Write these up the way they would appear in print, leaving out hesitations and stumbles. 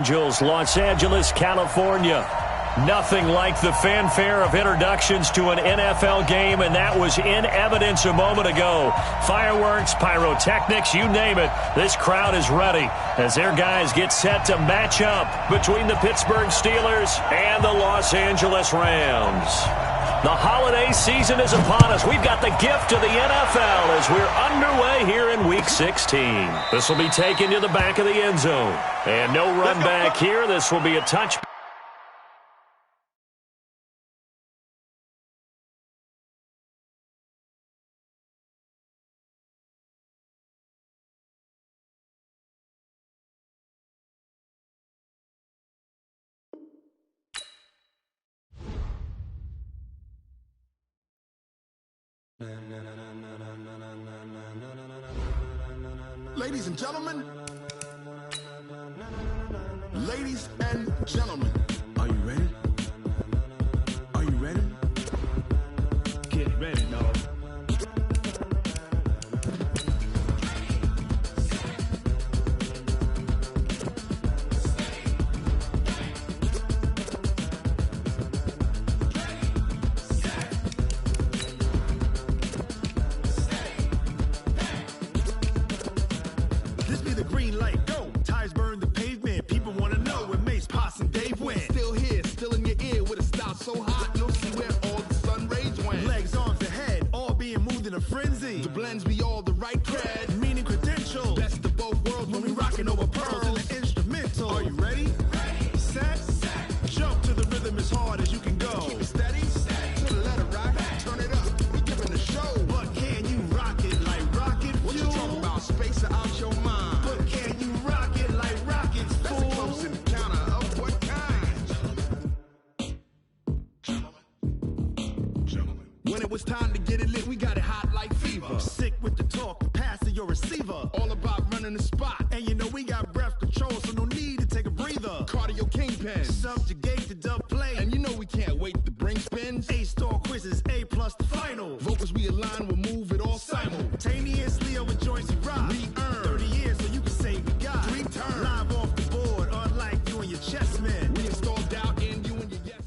Angels, Los Angeles, California. Nothing like the fanfare of introductions to an NFL game, and that was in evidence a moment ago. Fireworks, pyrotechnics, you name it. This crowd is ready as their guys get set to match up between the Pittsburgh Steelers and the Los Angeles Rams. The holiday season is upon us. We've got the gift of the NFL as we're underway here in Week 16. This will be taken to the back of the end zone. And no run back here. This will be a touch. Ladies and gentlemen, are you ready? Are you ready? Get ready, dog. This be the green light, go. Tires burn the pavement. People want to know where Mace, Potts, and Dave went. Still here, still in your ear with a style so hot, you'll see where all the sun rays went. Legs, arms, and head, all being moved in a frenzy. The blends be all the right cred, meaning credentials. Best of both worlds when we rockin' over pearls in the instrumental. Are you ready? Ready. Set. Jump to the rhythm as hard as you can go. Keep it steady. To the letter rock. Turn it up. We giving the show. But can you rock it like rocket fuel? What you talking about? Space or out your mind? But can you rock it like rockets, fool? That's a close encounter of what kind? Gentlemen. When it was time to get it lit, we got it hot like fever. Sick with the talk, the pass to your receiver. All about running the spot. And you know we got breath control, so no need to take a breather. Cardio kingpin. Subjugate the dub play. And you know we can't wait to bring spins. A-star quizzes, A+ the final. Vocals we align, we'll move it all simultaneously over joints we rock. We earn 30 years, so you can say we got 3 turns. Live off the board, unlike you and your chess men. We installed doubt in you and your yes.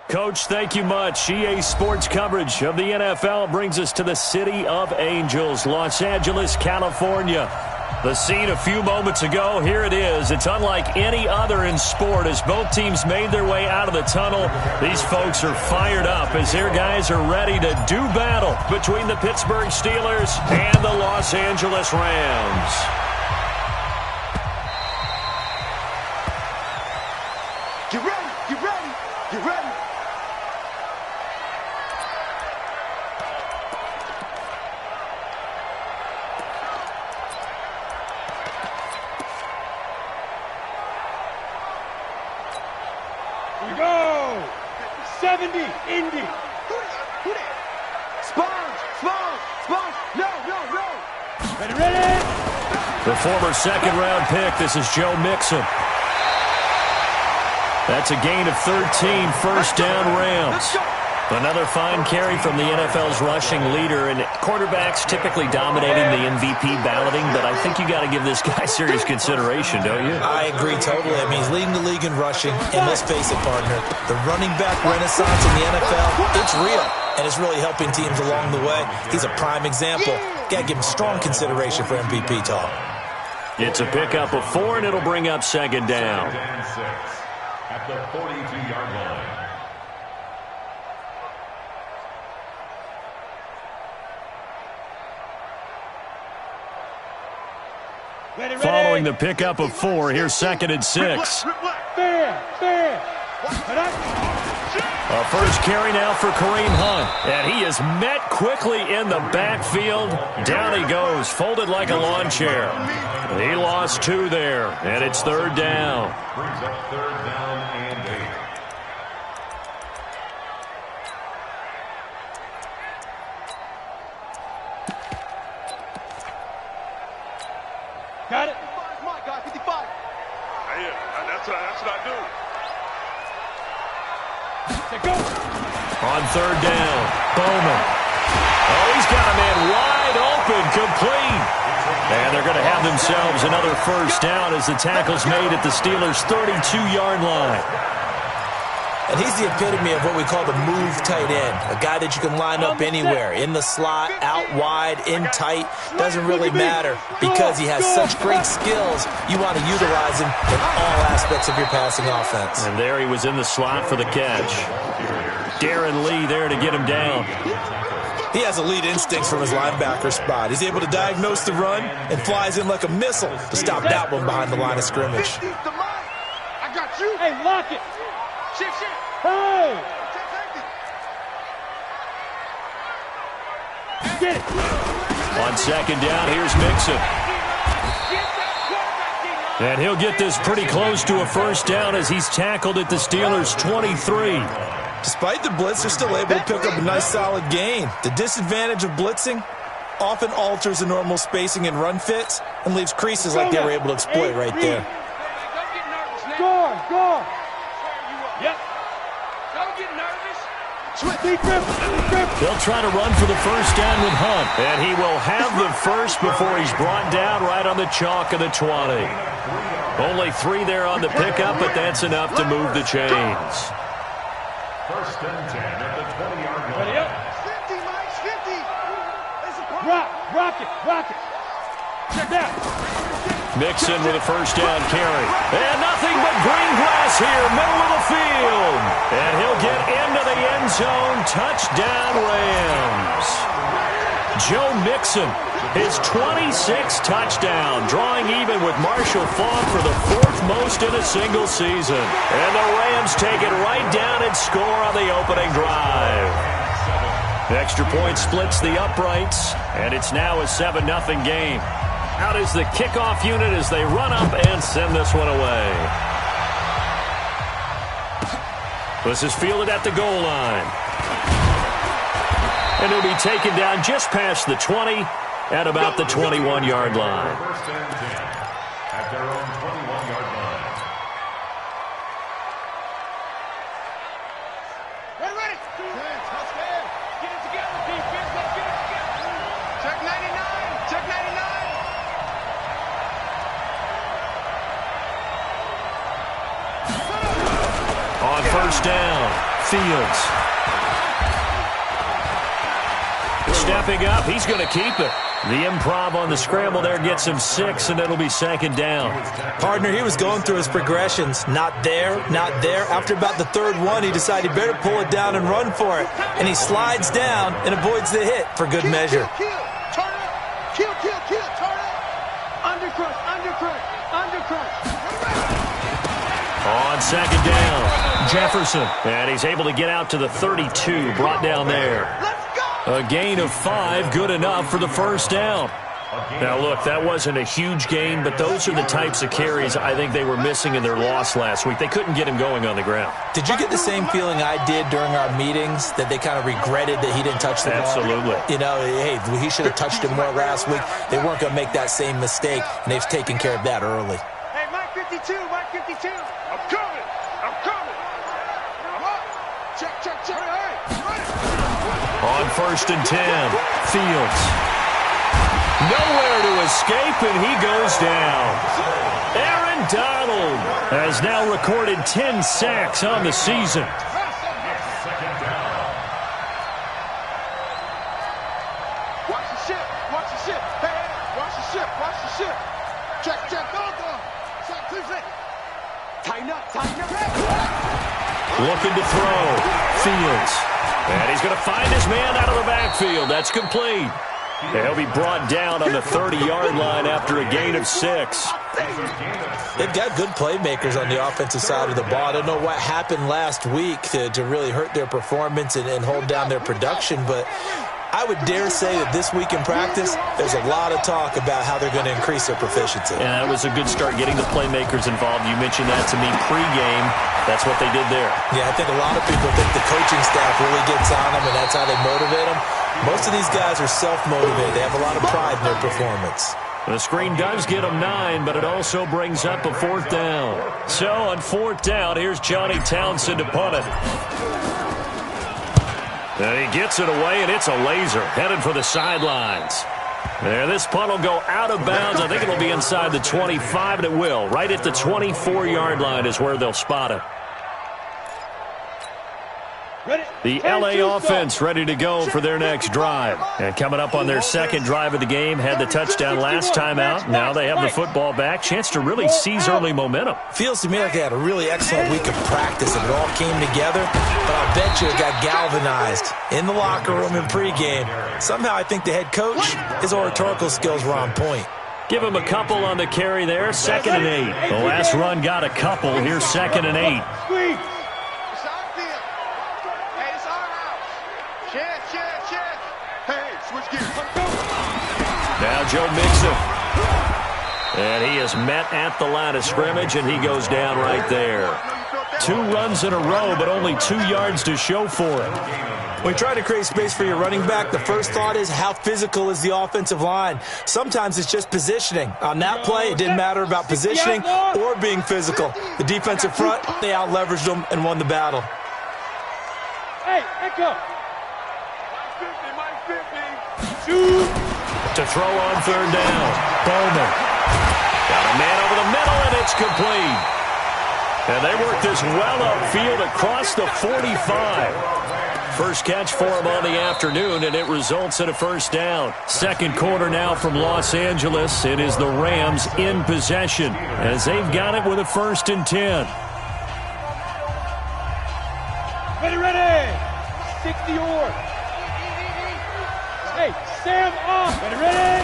Coach, thank you much. EA Sports coverage of the NFL brings us to the City of Angels, Los Angeles, California. The scene a few moments ago, here it is. It's unlike any other in sport as both teams made their way out of the tunnel. These folks are fired up as their guys are ready to do battle between the Pittsburgh Steelers and the Los Angeles Rams. Get ready, get ready, get ready. We go! 70, Indy! Who that? Sponge! No! Ready! The former second-round pick, this is Joe Mixon. That's a gain of 13, first down Rams. Another fine carry from the NFL's rushing leader, and quarterbacks typically dominating the MVP balloting, but I think you got to give this guy serious consideration, don't you? I agree totally. I mean, he's leading the league in rushing, and let's face it, partner, the running back renaissance in the NFL, it's real, and it's really helping teams along the way. He's a prime example. Got to give him strong consideration for MVP talk. It's a pickup of 4, and it'll bring up second down. Second and 6 at the 42-yard line. Following the pickup of 4, here's second and 6. Fair. A first carry now for Kareem Hunt. And he is met quickly in the backfield. Down he goes, folded like a lawn chair. He lost 2 there, and it's third down. Brings up third down and 8. Got it? My guy, 55. Yeah, that's what I do. Go! On third down, Bowman. Oh, he's got a man wide open, complete. And they're going to have themselves another first down as the tackle's made at the Steelers' 32-yard line. And he's the epitome of what we call the move tight end, a guy that you can line up anywhere, in the slot, out wide, in tight, doesn't really matter because he has such great skills. You want to utilize him in all aspects of your passing offense. And there he was in the slot for the catch. Darren Lee there to get him down. He has elite instincts from his linebacker spot. He's able to diagnose the run and flies in like a missile to stop that one behind the line of scrimmage. I got you. Hey, lock it. Shit. Hey. Get it. On second down, here's Mixon. And he'll get this pretty close to a first down as he's tackled at the Steelers' 23. Despite the blitz, they're still able to pick up a nice solid gain. The disadvantage of blitzing often alters the normal spacing and run fits and leaves creases like they were able to exploit right there. Score. Yep. Don't get nervous. They'll try to run for the first down with Hunt. And he will have the first before he's brought down right on the chalk of the 20. Only 3 there on the pickup, but that's enough to move the chains. First and 10 at the 20-yard line. Ready up. 50, Mike, 50. Rock it. Check that. Mixon with a first down carry. And nothing but green grass here, middle of the field. And he'll get into the end zone. Touchdown, Rams. Joe Mixon, his 26th touchdown, drawing even with Marshall Faulk for the 4th most in a single season. And the Rams take it right down and score on the opening drive. The extra point splits the uprights, and it's now a 7-0 game. Out is the kickoff unit as they run up and send this one away. This is fielded at the goal line. And he'll be taken down just past the 20 at about the 21-yard line. First and 10 at their own 21-yard line. Ready. Get it together, defense. Let's get it together. Check 99. On first down, Fields. Stepping up, he's going to keep it. The improv on the scramble there gets him 6, and it'll be second down. Partner, he was going through his progressions. Not there. After about the 3rd one, he decided he better pull it down and run for it. And he slides down and avoids the hit for good measure. Kill. Turn up. Kill. Turn up. Undercrush. On second down, Jefferson. And he's able to get out to the 32, brought down there. A gain of 5, good enough for the first down. Now, look, that wasn't a huge gain, but those are the types of carries I think they were missing in their loss last week. They couldn't get him going on the ground. Did you get the same feeling I did during our meetings, that they kind of regretted that he didn't touch the ball? Absolutely. You know, hey, he should have touched it more last week. They weren't going to make that same mistake, and they've taken care of that early. Hey, Mike 52. I'm coming. I'm up. Check. On first and 10, Fields. Nowhere to escape, and he goes down. Aaron Donald has now recorded 10 sacks on the season. Watch the ship. Hey, watch the ship. Check. Go. Check, 2 seconds. Tighten up. Looking to throw. Fields. And he's going to find his man out of the backfield. That's complete. And he'll be brought down on the 30-yard line after a gain of 6. They've got good playmakers on the offensive side of the ball. I don't know what happened last week to really hurt their performance and hold down their production, but I would dare say that this week in practice, there's a lot of talk about how they're going to increase their proficiency. And that was a good start, getting the playmakers involved. You mentioned that to me pregame. That's what they did there. Yeah, I think a lot of people think the coaching staff really gets on them, and that's how they motivate them. Most of these guys are self-motivated. They have a lot of pride in their performance. The screen does get them 9, but it also brings up a 4th down. So on 4th down, here's Johnny Townsend to punt it. And he gets it away, and it's a laser headed for the sidelines. There, this punt will go out of bounds. I think it'll be inside the 25, and it will. Right at the 24-yard line is where they'll spot it. The LA offense ready to go for their next drive. And coming up on their second drive of the game, had the touchdown last time out. Now they have the football back. Chance to really seize early momentum. Feels to me like they had a really excellent week of practice and it all came together. But I'll bet you it got galvanized in the locker room in pregame. Somehow I think the head coach, his oratorical skills were on point. Give him a couple on the carry there. 2nd and 8. The last run got a couple. Here's 2nd and 8. Now Joe Mixon. And he is met at the line of scrimmage, and he goes down right there. 2 runs in a row, but only 2 yards to show for it. When you try to create space for your running back, the first thought is how physical is the offensive line. Sometimes it's just positioning. On that play, it didn't matter about positioning or being physical. The defensive front, they out-leveraged them and won the battle. Hey, echo. 50. To throw on 3rd down. Bowman. Got a man over the middle, and it's complete. And they work this well upfield across the 45. First catch for him on the afternoon, and it results in a 1st down. Second quarter now from Los Angeles. It is the Rams in possession as they've got it with a 1st and 10. Ready. 60 or. Hey, Sam off. Ready.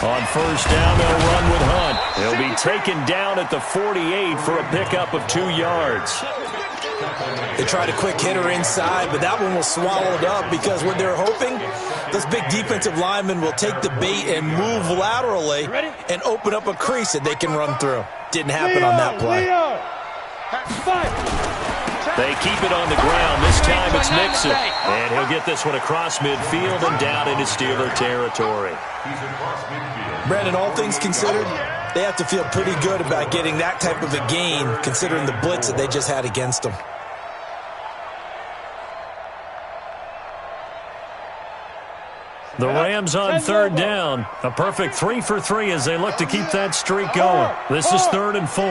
On 1st down, they'll run with Hunt. He'll be taken down at the 48 for a pickup of 2 yards. They tried a quick hitter inside, but that one was swallowed up because what they're hoping, those big defensive linemen will take the bait and move laterally and open up a crease that they can run through. Didn't happen on that play. They keep it on the ground. This time it's Mixon. And he'll get this one across midfield and down into Steeler territory. Brandon, all things considered, they have to feel pretty good about getting that type of a gain considering the blitz that they just had against them. The Rams on 3rd down. A perfect 3 for 3 as they look to keep that streak going. This is 3rd and 4.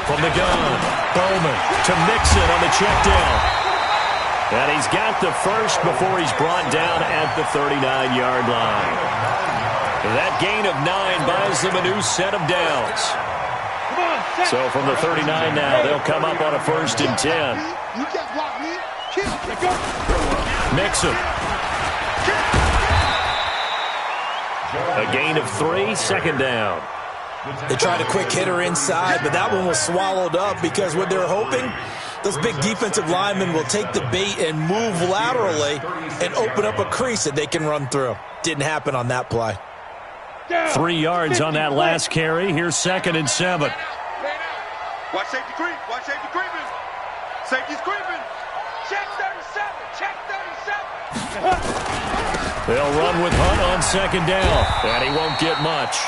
From the gun, Bowman to Mixon on the check down. And he's got the first before he's brought down at the 39-yard line. That gain of 9 buys them a new set of downs. So from the 39 now, they'll come up on a 1st and 10. Mixon. A gain of 3, 2nd down. They tried a quick hitter inside, but that one was swallowed up because what they're hoping, those big defensive linemen will take the bait and move laterally and open up a crease that they can run through. Didn't happen on that play. 3 yards on that last carry. Here's 2nd and 7. Watch safety creep. Watch safety creeping. Safety's creeping. Check 37. Check 37. They'll run with Hunt on 2nd down. And he won't get much.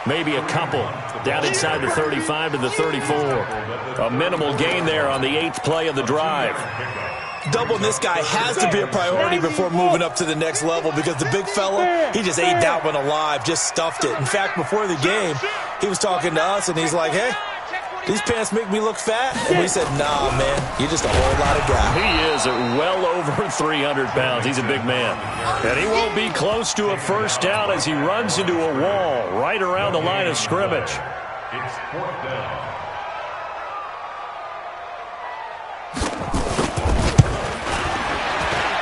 Maybe a couple. Down inside the 35 to the 34. A minimal gain there on the 8th play of the drive. Doubling this guy has to be a priority before moving up to the next level because the big fella, he just ate that one alive, just stuffed it. In fact, before the game, he was talking to us, and he's like, hey, these pants make me look fat? And we said, nah, man, you're just a whole lot of guy. He is at well over 300 pounds. He's a big man. And he won't be close to a 1st down as he runs into a wall right around the line of scrimmage. It's 4th down.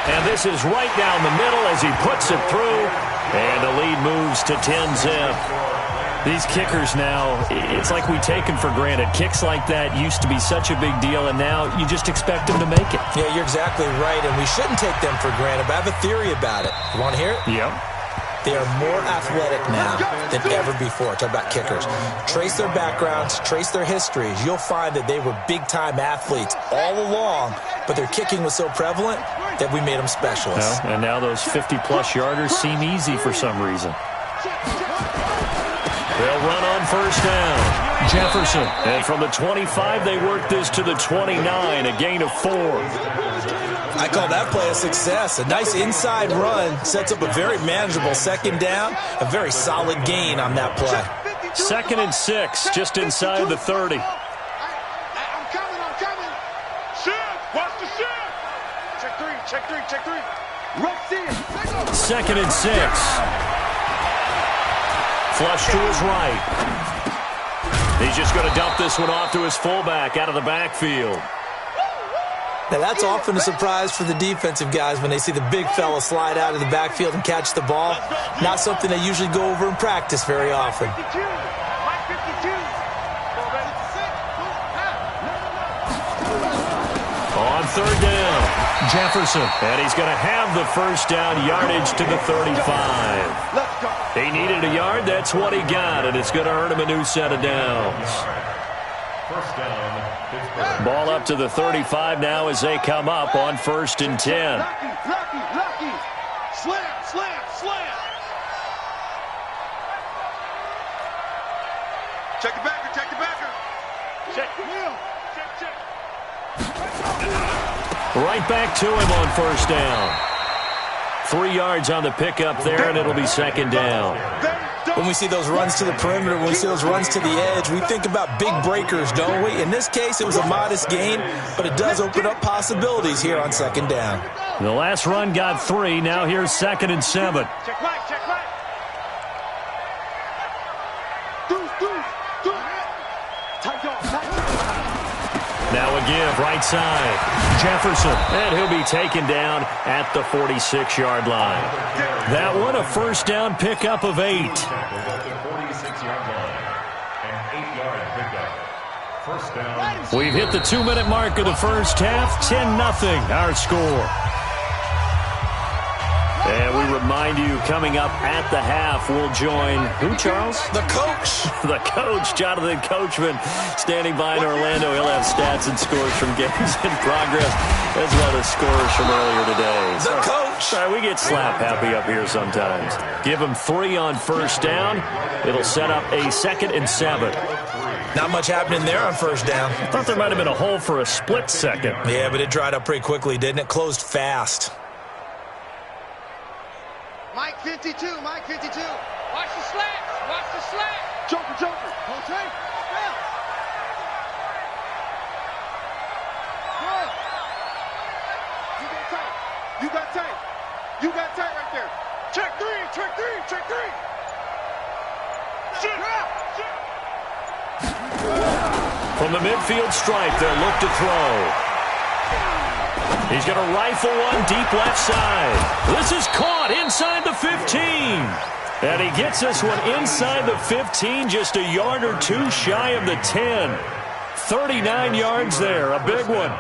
And this is right down the middle as he puts it through. And the lead moves to 10-zip. These kickers now, it's like we take them for granted. Kicks like that used to be such a big deal, and now you just expect them to make it. Yeah, you're exactly right, and we shouldn't take them for granted, but I have a theory about it. You want to hear it? Yep. They are more athletic now than ever before. Talk about kickers. Trace their backgrounds, trace their histories. You'll find that they were big-time athletes all along, but their kicking was so prevalent that we made them specialists. Well, and now those 50-plus yarders seem easy for some reason. They'll run on 1st down. Jefferson. And from the 25, they work this to the 29, a gain of 4. I call that play a success. A nice inside run sets up a very manageable second down, a very solid gain on that play. 2nd and 6, just inside the 30. I'm coming. Shift. Watch the shift. Check three. Rush in. 2nd and 6. Flush to his right. He's just going to dump this one off to his fullback out of the backfield. Now, that's often a surprise for the defensive guys when they see the big fella slide out of the backfield and catch the ball. Not something they usually go over in practice very often. On 3rd down, Jefferson. And he's going to have the first down yardage to the 35. He needed a yard. That's what he got, and it's going to earn him a new set of downs. First down, Pittsburgh. Ball up to the 35 now as they come up on 1st and 10. Lucky. Slam. Check the backer. Check. Right back to him on 1st down. 3 yards on the pickup there, and it'll be 2nd down. When we see those runs to the perimeter, when we see those runs to the edge, we think about big breakers, don't we? In this case, it was a modest gain, but it does open up possibilities here on 2nd down. The last run got 3. Now here's 2nd and 7. Check right. Now a give, right side. Jefferson, and he'll be taken down at the 46-yard line. That one, a first down pickup of 8. At the 46-yard line. An 8-yard pickup. First down. We've hit the 2-minute mark of the first half. 10-0 our score. And we remind you, coming up at the half, we'll join who, Charles? The coach. The coach, Jonathan Coachman, standing by in Orlando. He'll have stats and scores from games in progress, as well as scores from earlier today. The coach. Sorry, we get slap happy up here sometimes. Give him 3 on first down. It'll set up a 2nd and 7. Not much happening there on first down. I thought there might have been a hole for a split second. Yeah, but it dried up pretty quickly, didn't it? Closed fast. Mike 52. Watch the slants. Joker. Okay. Good. You got tight right there. Check three. From the midfield stripe, they'll look to throw. He's going to rifle one deep left side. This is caught inside the 15. And he gets this one inside the 15, just a yard or 2 shy of the 10. 39 yards there, a big one.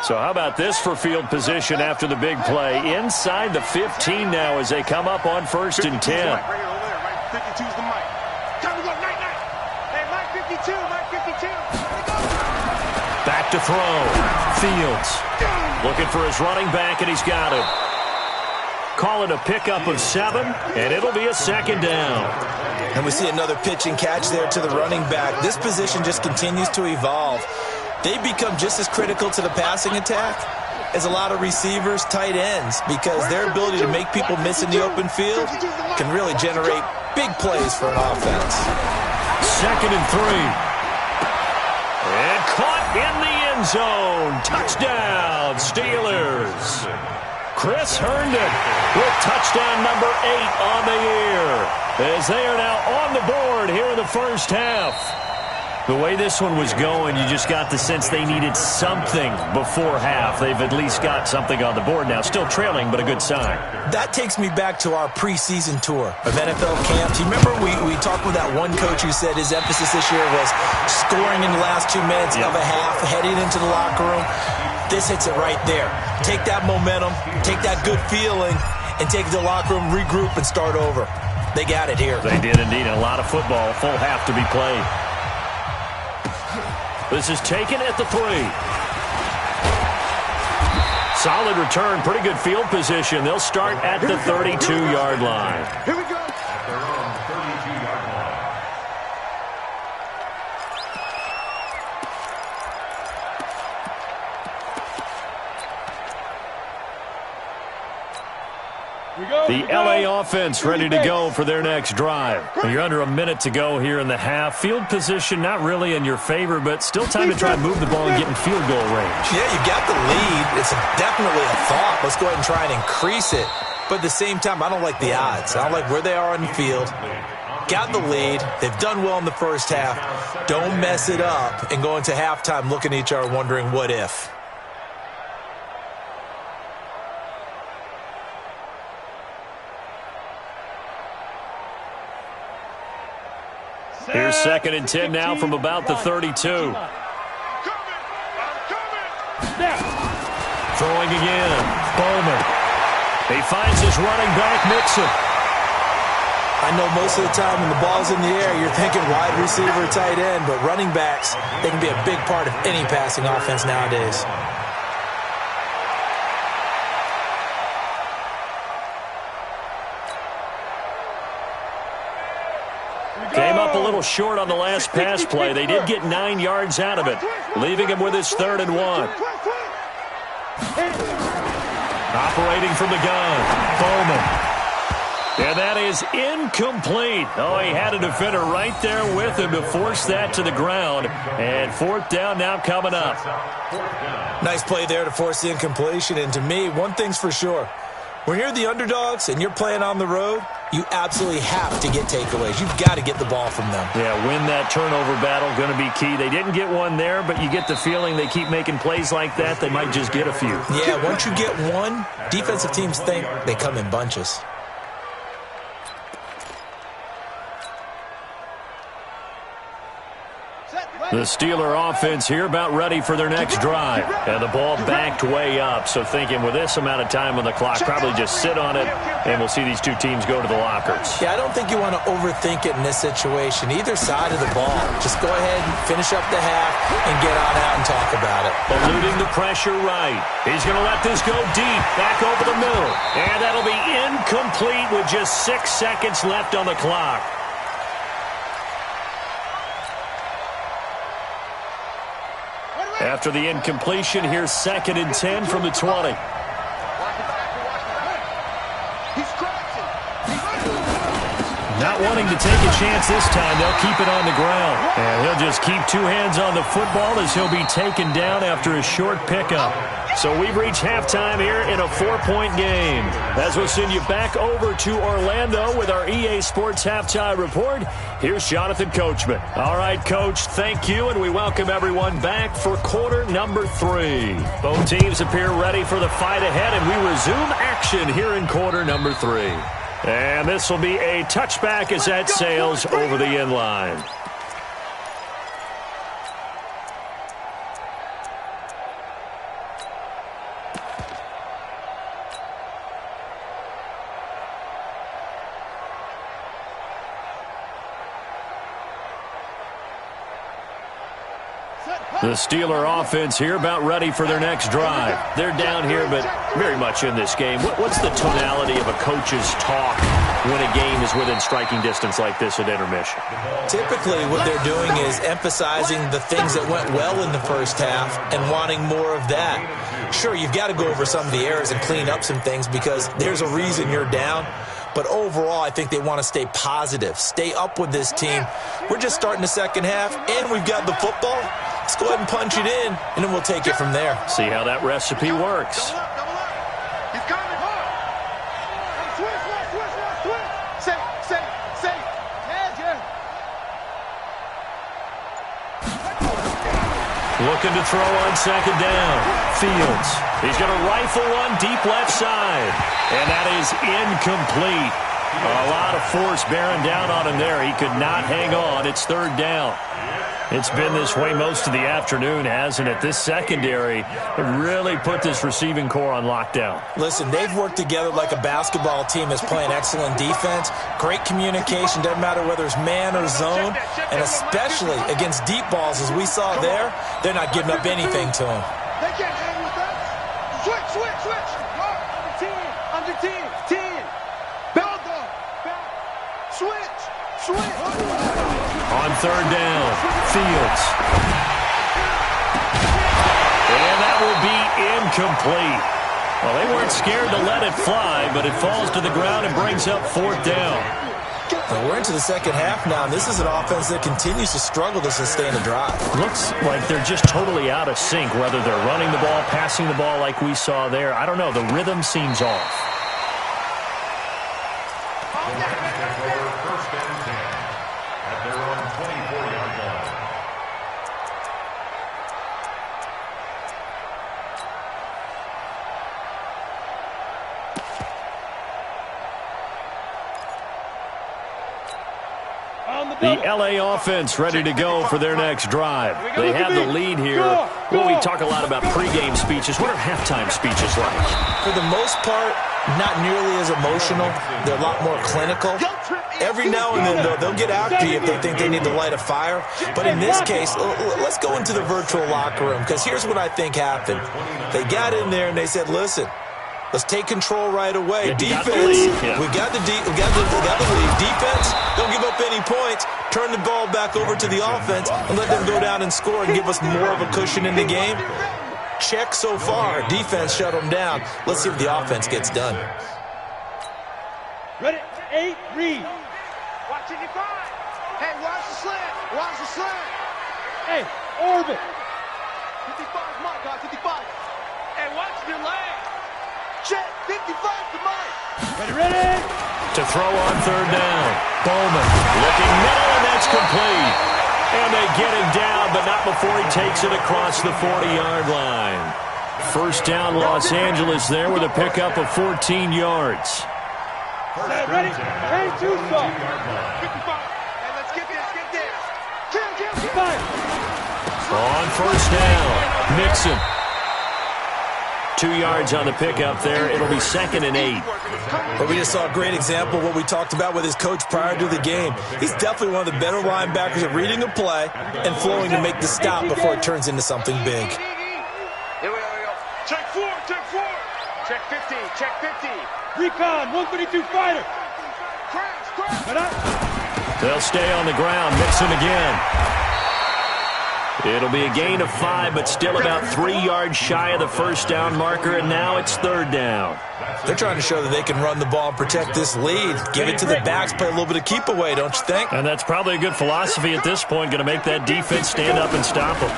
So how about this for field position after the big play? Inside the 15 now as they come up on 1st and 10. Right here, over there, right? 52's the mic. Time to go, night. Hey, Mike 52. Back to throw. Fields looking for his running back, and he's got him. Call it a pickup of 7, and it'll be a 2nd down. And we see another pitch and catch there to the running back. This position just continues to evolve. They become just as critical to the passing attack as a lot of receivers, tight ends, because their ability to make people miss in the open field can really generate big plays for an offense. 2nd and 3. And caught in the end zone. Touchdown, Steelers. Chris Herndon with touchdown number 8 on the year, as they are now on the board here in the first half. The way this one was going, you just got the sense they needed something before half. They've at least got something on the board now. Still trailing, but a good sign. That takes me back to our preseason tour of NFL camps. You remember we talked with that one coach who said his emphasis this year was scoring in the last 2 minutes of a half, heading into the locker room. This hits it right there. Take that momentum, take that good feeling, and take it to the locker room, regroup, and start over. They got it here. They did indeed. A lot of football, full half to be played. This is taken at the 3. Solid return, pretty good field position. They'll start at the 32-yard line. Here we go. At their own 32-yard line. The LA offense ready to go for their next drive. You're under a minute to go here in the half. Field position not really in your favor, but still time to try and move the ball and get in field goal range. Yeah, you got the lead. It's definitely a thought. Let's go ahead and try and increase it. But at the same time, I don't like the odds. I don't like where they are on the field. Got the lead. They've done well in the first half. Don't mess it up and go into halftime looking at each other wondering what if. Here's 2nd and 10 now from about the 32. Throwing again. Bowman. He finds his running back, Mixon. I know most of the time when the ball's in the air, you're thinking wide receiver, tight end, but running backs, they can be a big part of any passing offense nowadays. Came up a little short on the last pass play. They did get 9 yards out of it, leaving him with his 3rd and 1. Operating from the gun, Bowman. And that is incomplete. Oh, he had a defender right there with him to force that to the ground. And 4th down now coming up. Nice play there to force the incompletion. And to me, one thing's for sure. When you're the underdogs and you're playing on the road, you absolutely have to get takeaways. You've got to get the ball from them. Yeah, win that turnover battle, going to be key. They didn't get one there, but you get the feeling they keep making plays like that, they might just get a few. Yeah, once you get one, defensive teams think they come in bunches. The Steeler offense here about ready for their next drive. And the ball backed way up, so thinking with this amount of time on the clock, probably just sit on it, and we'll see these two teams go to the lockers. Yeah, I don't think you want to overthink it in this situation. Either side of the ball. Just go ahead and finish up the half and get on out and talk about it. Eluding the pressure right. He's going to let this go deep, back over the middle. And that'll be incomplete with just 6 seconds left on the clock. After the incompletion, here's 2nd and 10 from the 20. Not wanting to take a chance this time, they'll keep it on the ground. And he'll just keep 2 hands on the football as he'll be taken down after a short pickup. So we've reached halftime here in a 4-point game. As we'll send you back over to Orlando with our EA Sports Halftime Report, here's Jonathan Coachman. All right, Coach, thank you, and we welcome everyone back for quarter number 3. Both teams appear ready for the fight ahead, and we resume action here in quarter number 3. And this will be a touchback as that sails over the end line. The Steeler offense here about ready for their next drive. They're down here, but very much in this game. What's the tonality of a coach's talk when a game is within striking distance like this at intermission? Typically, what they're doing is emphasizing the things that went well in the first half and wanting more of that. Sure, you've got to go over some of the errors and clean up some things because there's a reason you're down. But overall, I think they want to stay positive, stay up with this team. We're just starting the second half, and we've got the football. Let's go ahead and punch it in, and then we'll take it from there. See how that recipe works. He's coming. Switch. Safe. Looking to throw on 2nd down. Fields. He's going to rifle one deep left side. And that is incomplete. A lot of force bearing down on him there. He could not hang on. It's 3rd down. It's been this way most of the afternoon, hasn't it? This secondary really put this receiving core on lockdown. Listen, they've worked together like a basketball team that's playing excellent defense. Great communication, doesn't matter whether it's man or zone. And especially against deep balls, as we saw there, they're not giving up anything to them. They can't hang with us. Switch. Under 10. Back. Switch. On 3rd down, Fields. And that will be incomplete. Well, they weren't scared to let it fly, but it falls to the ground and brings up 4th down. Well, we're into the second half now, and this is an offense that continues to struggle to sustain a drive. Looks like they're just totally out of sync, whether they're running the ball, passing the ball like we saw there. I don't know. The rhythm seems off. First and 10 at their own 24-yard line. The L.A. offense ready to go for their next drive. They have the lead here. Well, we talk a lot about pregame speeches. What are halftime speeches like? For the most part, not nearly as emotional. They're a lot more clinical. Every now and then, though, they'll get after you if they think they need to light a fire. But in this case, let's go into the virtual locker room, because here's what I think happened. They got in there and they said, listen, let's take control right away. Defense, we got the lead. Defense, don't give up any points. Turn the ball back over to the offense and let them go down and score and give us more of a cushion in the game. Check so far. Defense shut them down. Let's see if the offense gets done. Ready? 8, read. Watch it, you find. Hey, watch the slant. Watch the slant. Hey, orbit. 55, Mike, guys, 55. Hey, watch your leg. Check, 55 to Mike. Ready? To throw on 3rd down. Bowman looking middle, and that's complete. And they get him down, but not before he takes it across the 40-yard line. First down, Los Angeles there with a pickup of 14 yards. Ready? Hey, Tucson. 55. Hey, let's get this. Kill. 5. On first down, Mixon. 2 yards on the pickup there. It'll be 2nd and 8. But we just saw a great example of what we talked about with his coach prior to the game. He's definitely one of the better linebackers at reading a play and flowing to make the stop before it turns into something big. Here we go. Check 4. Check 50. Check 50. Recon, 132 fighter. Crash. They'll stay on the ground. Mixon again. It'll be a gain of 5, but still about 3 yards shy of the first down marker, and now it's 3rd down. They're trying to show that they can run the ball and protect this lead. Give it to the backs, play a little bit of keep away, don't you think? And that's probably a good philosophy at this point, going to make that defense stand up and stop them.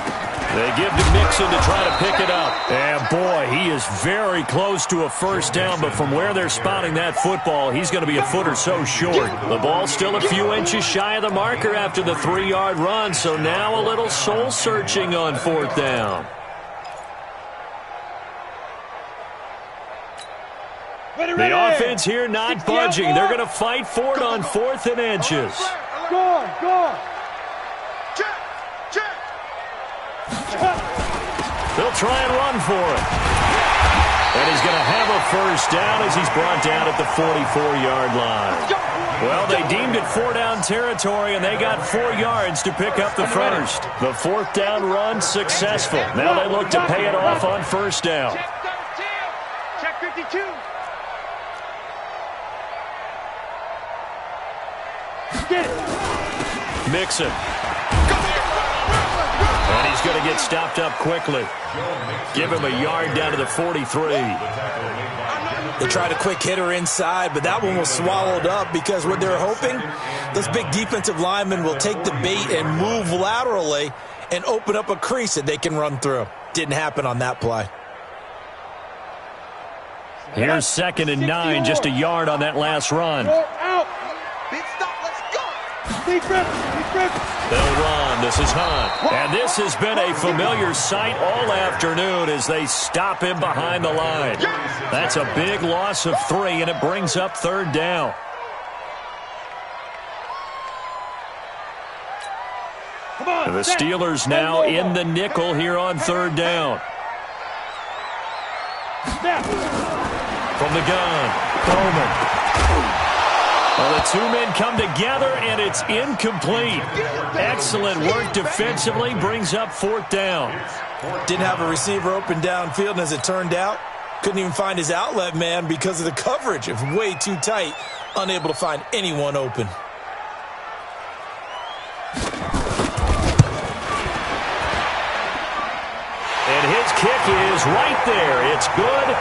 They give to Mixon to try to pick it up. And boy, he is very close to a first down, but from where they're spotting that football, he's going to be a foot or so short. The ball's still a few inches shy of the marker after the 3-yard run, so now a little soul-searching on 4th down. The offense here not budging. They're going to fight for it on 4th and inches. Go. They'll try and run for it. And he's going to have a first down as he's brought down at the 44-yard line. Well, they deemed it 4-down territory, and they got 4 yards to pick up the first. The 4th down run successful. Now they look to pay it off on first down. Check 52. Get it. Mixon. And he's going to get stopped up quickly. Give him a yard down to the 43. They tried a quick hitter inside, but that one was swallowed up because what they're hoping, those big defensive linemen will take the bait and move laterally and open up a crease that they can run through. Didn't happen on that play. Here's 2nd and 9, just a yard on that last run. Out. Big stop, let's go. Big grip. They'll run. This is Hunt. And this has been a familiar sight all afternoon as they stop him behind the line. That's a big loss of 3, and it brings up 3rd down. The Steelers now in the nickel here on 3rd down. From the gun, Bowman. Well, the 2 men come together, and it's incomplete. Excellent work defensively, brings up 4th down. Didn't have a receiver open downfield, and as it turned out, couldn't even find his outlet man because of the coverage. It was way too tight, unable to find anyone open. And his kick is right there. It's good.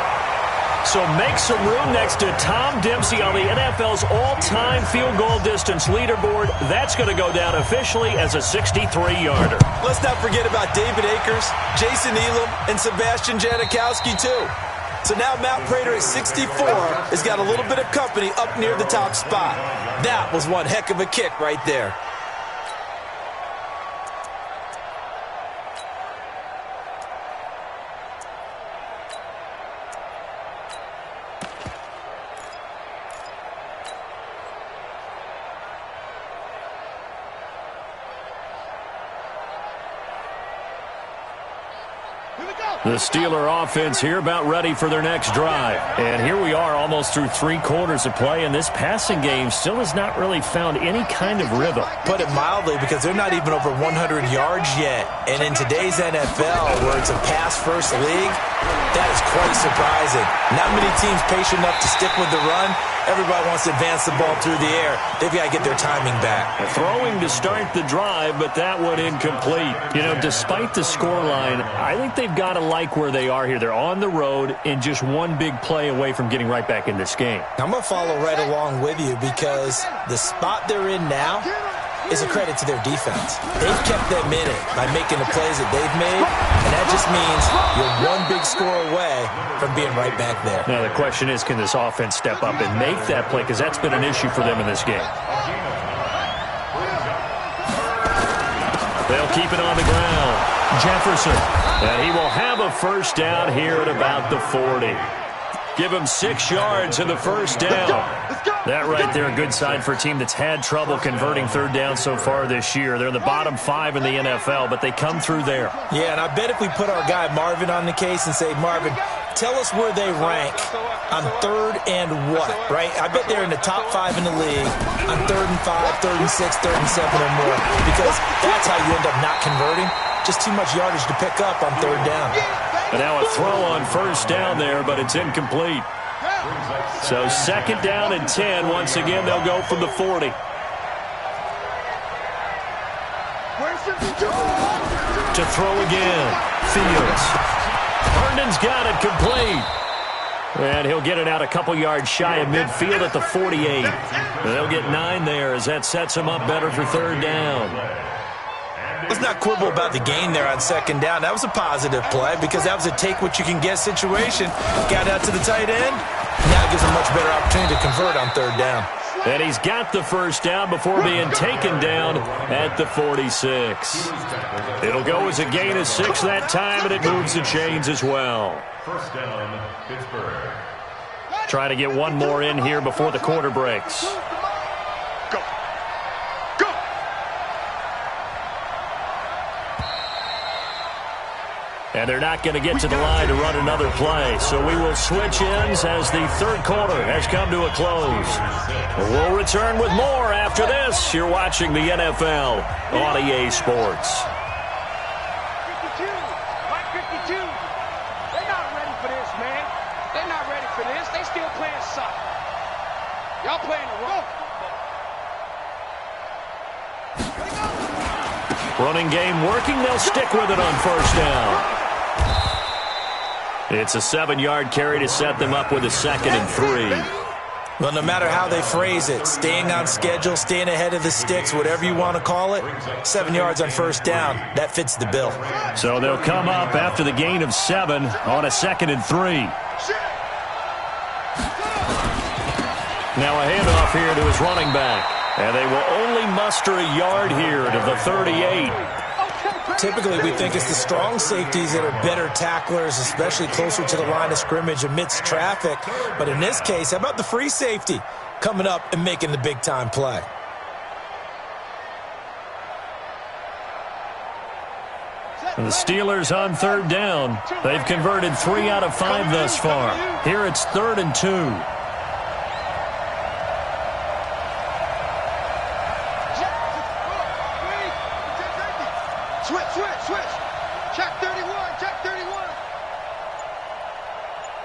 So make some room next to Tom Dempsey on the NFL's all-time field goal distance leaderboard. That's going to go down officially as a 63-yarder. Let's not forget about David Akers, Jason Elam, and Sebastian Janikowski, too. So now Matt Prater at 64 has got a little bit of company up near the top spot. That was one heck of a kick right there. The Steeler offense here about ready for their next drive. And here we are almost through 3 quarters of play, and this passing game still has not really found any kind of rhythm. Put it mildly, because they're not even over 100 yards yet. And in today's NFL, where it's a pass-first league, that is quite surprising. Not many teams patient enough to stick with the run. Everybody wants to advance the ball through the air. They've got to get their timing back. Throwing to start the drive, but that one incomplete. You know, despite the scoreline, I think they've got to like where they are here. They're on the road and just one big play away from getting right back in this game. I'm going to follow right along with you, because the spot they're in now is a credit to their defense. They've kept them in it by making the plays that they've made, and that just means you're one big score away from being right back there. Now the question is, can this offense step up and make that play, because that's been an issue for them in this game. They'll keep it on the ground. Jefferson, and he will have a first down here at about the 40. Give him 6 yards in the first down. That right there, a good sign for a team that's had trouble converting third down so far this year. They're in the bottom 5 in the NFL, but they come through there. Yeah, and I bet if we put our guy Marvin on the case and say, Marvin, tell us where they rank on third and what, right? I bet they're in the top 5 in the league on 3rd and 5, 3rd and 6, 3rd and 7 or more, because that's how you end up not converting. Just too much yardage to pick up on third down. And now a throw on first down there, but it's incomplete. So 2nd down and 10. Once again, they'll go from the 40. To throw again. Fields. Herndon's got it complete. And he'll get it out a couple yards shy of midfield at the 48. And they'll get 9 there as that sets him up better for third down. Let's not quibble about the gain there on 2nd down. That was a positive play, because that was a take-what-you-can-get situation. Got out to the tight end. Now it gives him a much better opportunity to convert on 3rd down. And he's got the first down before being taken down at the 46. It'll go as a gain of 6 that time, and it moves the chains as well. First down, Pittsburgh. Try to get one more in here before the quarter breaks. And they're not going to get to the line to run another play. So we will switch ends as the 3rd quarter has come to a close. We'll return with more after this. You're watching the NFL on EA Sports. 52. Mike 52. They're not ready for this, man. They're not ready for this. They still playing soccer. Y'all playing the wrong. Running game working. They'll stick with it on first down. It's a 7-yard carry to set them up with a 2nd and 3. Well, no matter how they phrase it, staying on schedule, staying ahead of the sticks, whatever you want to call it, 7 yards on first down, that fits the bill. So they'll come up after the gain of 7 on a 2nd and 3. Now a handoff here to his running back. And they will only muster a yard here to the 38. Typically, we think it's the strong safeties that are better tacklers, especially closer to the line of scrimmage amidst traffic. But in this case, how about the free safety coming up and making the big-time play? And the Steelers on 3rd down. They've converted 3 out of 5 thus far. Here it's 3rd and 2. Switch. Check 31.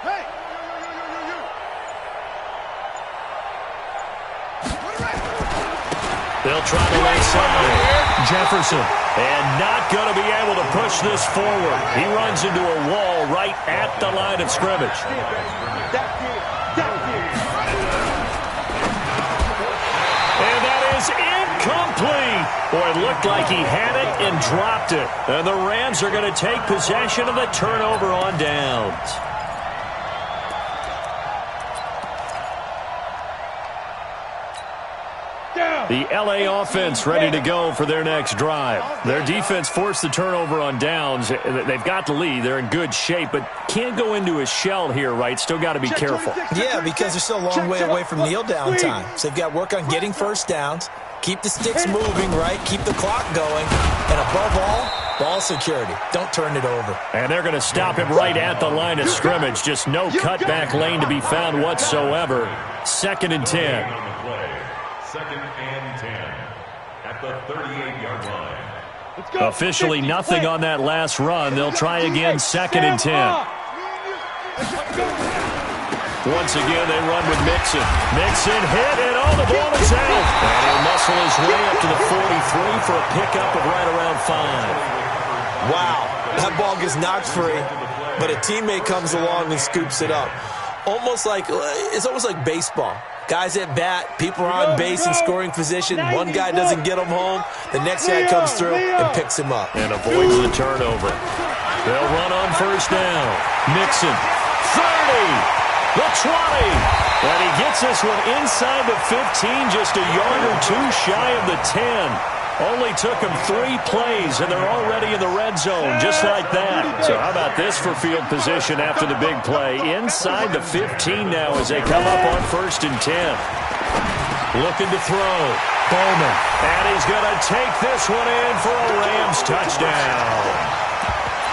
Hey. They'll try to lay side. Jefferson, and not going to be able to push this forward. He runs into a wall right at the line of scrimmage. And that is incomplete. Boy, it looked like he had it and dropped it. And the Rams are going to take possession of the turnover on downs. The LA offense ready to go for their next drive. Their defense forced the turnover on downs. They've got the lead. They're in good shape, but can't go into a shell here, right? Still got to be careful. Yeah, because they're still a long way away from kneel down time. So they've got to work on getting first downs, keep the sticks moving, right? Keep the clock going. And above all, ball security. Don't turn it over. And they're going to stop him right at the line of scrimmage. Just no cutback lane to be found whatsoever. 2nd and 10. 2nd and 10 at the 38-yard line. Officially nothing on that last run. They'll try again 2nd and 10. Once again, they run with Mixon. Mixon hit, and the ball is out. And he'll muscle his way up to the 43 for a pickup of right around 5. Wow, that ball gets knocked free, but a teammate comes along and scoops it up. It's almost like baseball. Guys at bat, people are on base in scoring position. One guy doesn't get him home. The next guy comes through and picks him up. And avoids the turnover. They'll run on first down. Mixon, 30, the 20. And he gets this one inside the 15, just a yard or two shy of the 10. Only took him 3 plays, and they're already in the red zone, just like that. So how about this for field position after the big play? Inside the 15 now as they come up on 1st and 10. Looking to throw. Bowman. And he's going to take this one in for a Rams touchdown.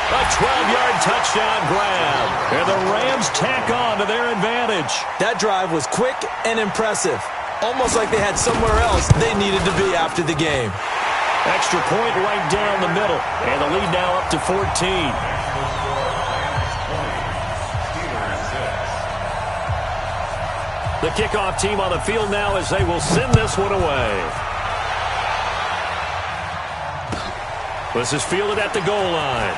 A 12-yard touchdown grab. And the Rams tack on to their advantage. That drive was quick and impressive. Almost like they had somewhere else they needed to be after the game. Extra point right down the middle. And the lead now up to 14. The kickoff team on the field now as they will send this one away. This is fielded at the goal line.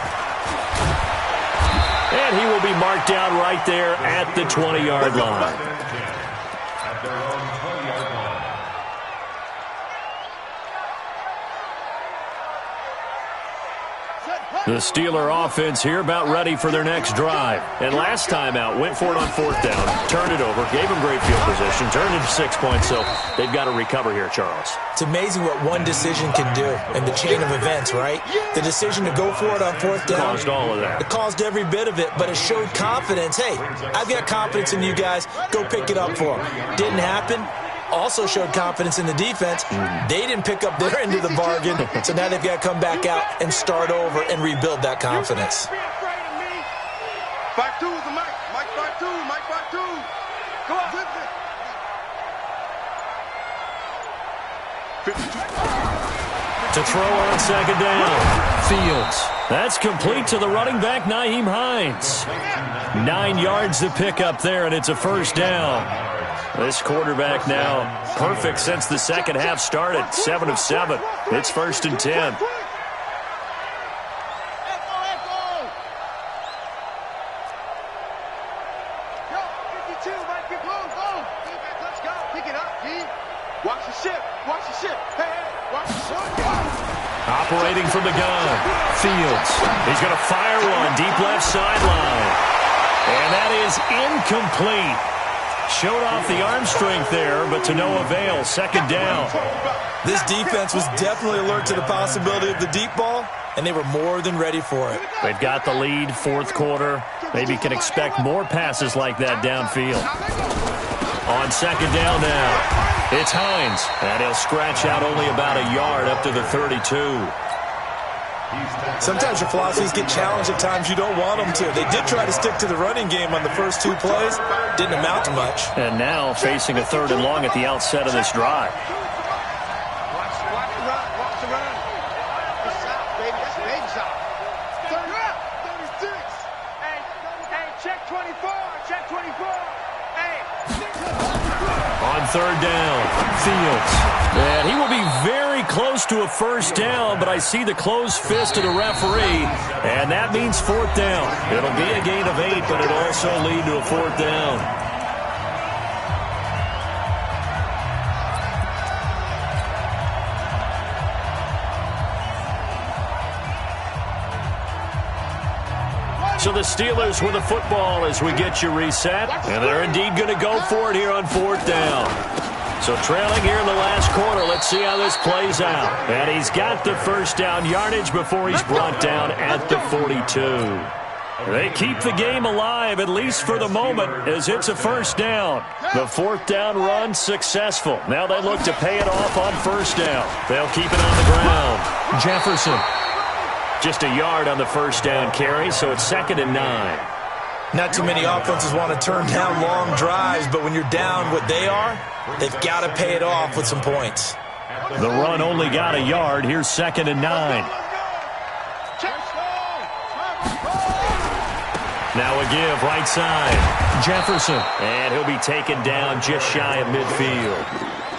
And he will be marked down right there at the 20-yard line. The Steeler offense here about ready for their next drive. And last time out, went for it on 4th down, turned it over, gave them great field position, turned it to 6 points, so they've got to recover here, Charles. It's amazing what one decision can do in the chain of events, right? The decision to go for it on 4th down. Caused all of that. It caused every bit of it, but it showed confidence. Hey, I've got confidence in you guys. Go pick it up for them. Didn't happen. Also showed confidence in the defense. They didn't pick up their end of the bargain, so now they've got to come back out and start over and rebuild that confidence. 5-2 is the Mike. Mike 5-2. Mike 5-2. Go on. To throw on 2nd down. Fields. That's complete to the running back, Nyheim Hines. 9 yards to pick up there, and it's a 1st down. This quarterback now perfect since the second half started. 7 of 7. It's 1st and 10. Watch the ship. Watch the ship. Hey, watch the ship. Operating from the gun. Fields. He's going to fire one deep left sideline. And that is incomplete. Showed off the arm strength there, but to no avail. 2nd down. This defense was definitely alert to the possibility of the deep ball, and they were more than ready for it. They've got the lead, 4th quarter. Maybe can expect more passes like that downfield. On 2nd down now, it's Hines, and he'll scratch out only about a yard up to the 32. Sometimes your philosophies get challenged at times you don't want them to. They did try to stick to the running game on the first 2 plays. Didn't amount to much. And now facing a 3rd and long at the outset of this drive. Watch the run. Watch the run. That's south, baby. That's baby south. 36. Hey, check 24. Check 24. Hey. On 3rd down, Fields. And he will be very close to a first down, but I see the closed fist of the referee, and that means fourth down. It'll be a gain of 8, but it'll also lead to a fourth down. So the Steelers with the football as we get you reset. And they're indeed going to go for it here on fourth down. So trailing here in the last quarter, let's see how this plays out. And he's got the first down yardage before he's brought down at the 42. They keep the game alive, at least for the moment, as it's a first down. The fourth down run successful. Now they look to pay it off on first down. They'll keep it on the ground. Jefferson. Just a yard on the first down carry, so it's 2nd and 9. Not too many offenses want to turn down long drives, but when you're down what they are, they've got to pay it off with some points. The run only got a yard. Here's 2nd and 9. Now a give right side. Jefferson. And he'll be taken down just shy of midfield.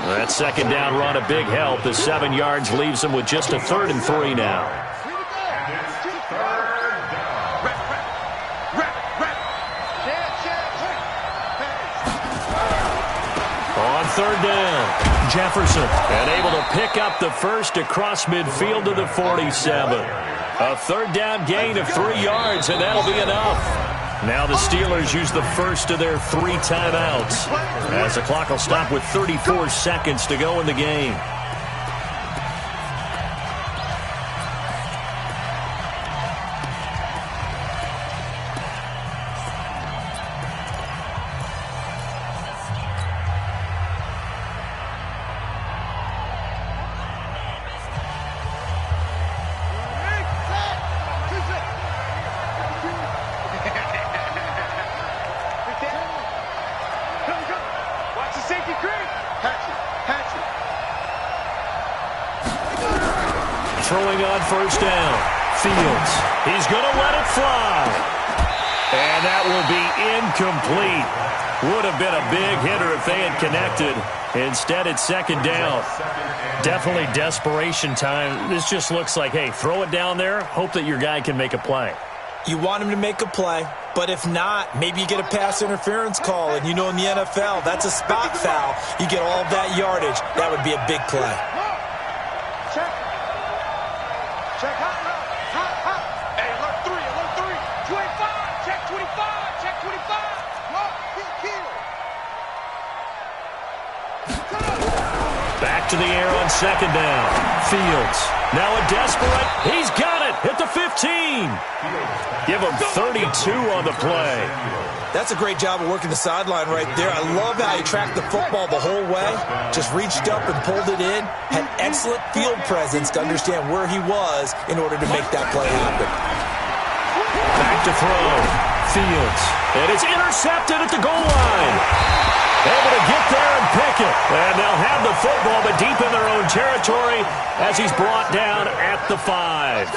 That second down run a big help. The 7 yards leaves him with just a 3rd and 3 now. Third down, Jefferson, and able to pick up the first across midfield to the 47. A third down gain of 3 yards, and that'll be enough. Now the Steelers use the first of their 3 timeouts, as the clock will stop with 34 seconds to go in the game. Throwing on first down. Fields. He's going to let it fly. And that will be incomplete. Would have been a big hitter if they had connected. Instead, it's 2nd down. Definitely desperation time. This just looks like, hey, throw it down there. Hope that your guy can make a play. You want him to make a play, but if not, maybe you get a pass interference call. And you know in the NFL, that's a spot foul. You get all of that yardage. That would be a big play. Check, hot. Hey, alert 3, 25, check 25, check 25. Back to the air on 2nd down. Fields. Now a desperate. He's got it at the 15. Give him 32 on the play. That's a great job of working the sideline right there. I love how he tracked the football the whole way. Just reached up and pulled it in. Had excellent field presence to understand where he was in order to make that play happen. Back to throw. Fields. And it's intercepted at the goal line. Able to get there and pick it. And they'll have the football, but deep in their own territory as he's brought down at the 5.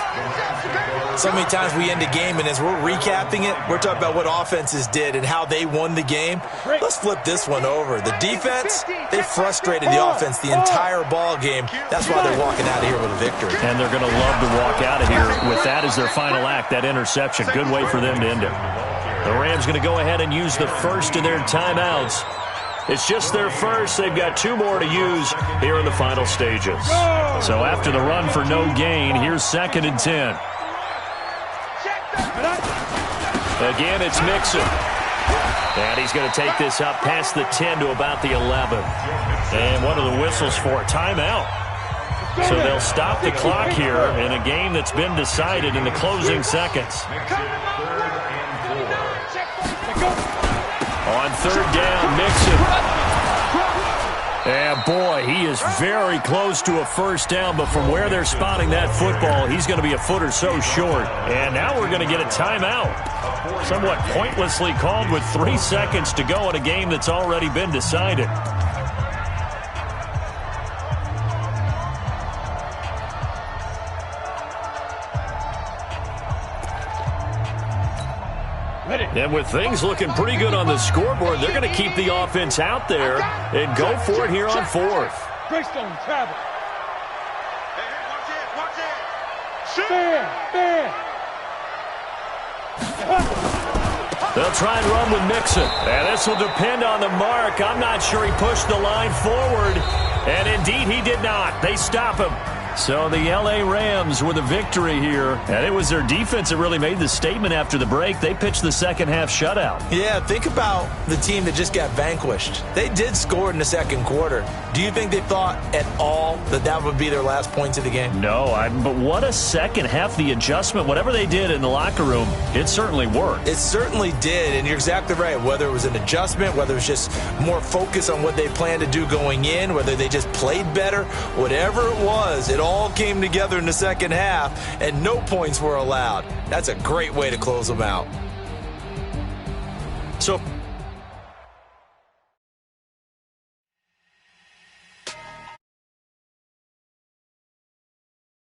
So many times we end a game, and as we're recapping it, we're talking about what offenses did and how they won the game. Let's flip this one over. The defense, they frustrated the offense the entire ball game. That's why they're walking out of here with a victory. And they're going to love to walk out of here with that as their final act, that interception. Good way for them to end it. The Rams going to go ahead and use the first of their timeouts. It's just their first. They've got 2 more to use here in the final stages. So after the run for no gain, here's 2nd and 10. Again, it's Mixon. And he's going to take this up past the 10 to about the 11. And what are the whistles for? Timeout. So they'll stop the clock here in a game that's been decided in the closing seconds. On 3rd down, Mixon. And boy, he is very close to a first down, but from where they're spotting that football, he's going to be a foot or so short. And now we're going to get a timeout. Somewhat pointlessly called with 3 seconds to go in a game that's already been decided. And with things looking pretty good on the scoreboard, they're going to keep the offense out there and go for it here on 4th. Greystone travel. They'll try and run with Mixon. And this will depend on the mark. I'm not sure he pushed the line forward. And indeed, he did not. They stop him. So the L.A. Rams with a victory here. And it was their defense that really made the statement after the break. They pitched the second-half shutout. Yeah, think about the team that just got vanquished. They did score in the second quarter. Do you think they thought at all that that would be their last points of the game? No, but what a second half. The adjustment, whatever they did in the locker room, it certainly worked. It certainly did, and you're exactly right. Whether it was an adjustment, whether it was just more focus on what they planned to do going in, whether they just played better, whatever it was, it all came together in the second half, and no points were allowed. That's a great way to close them out. So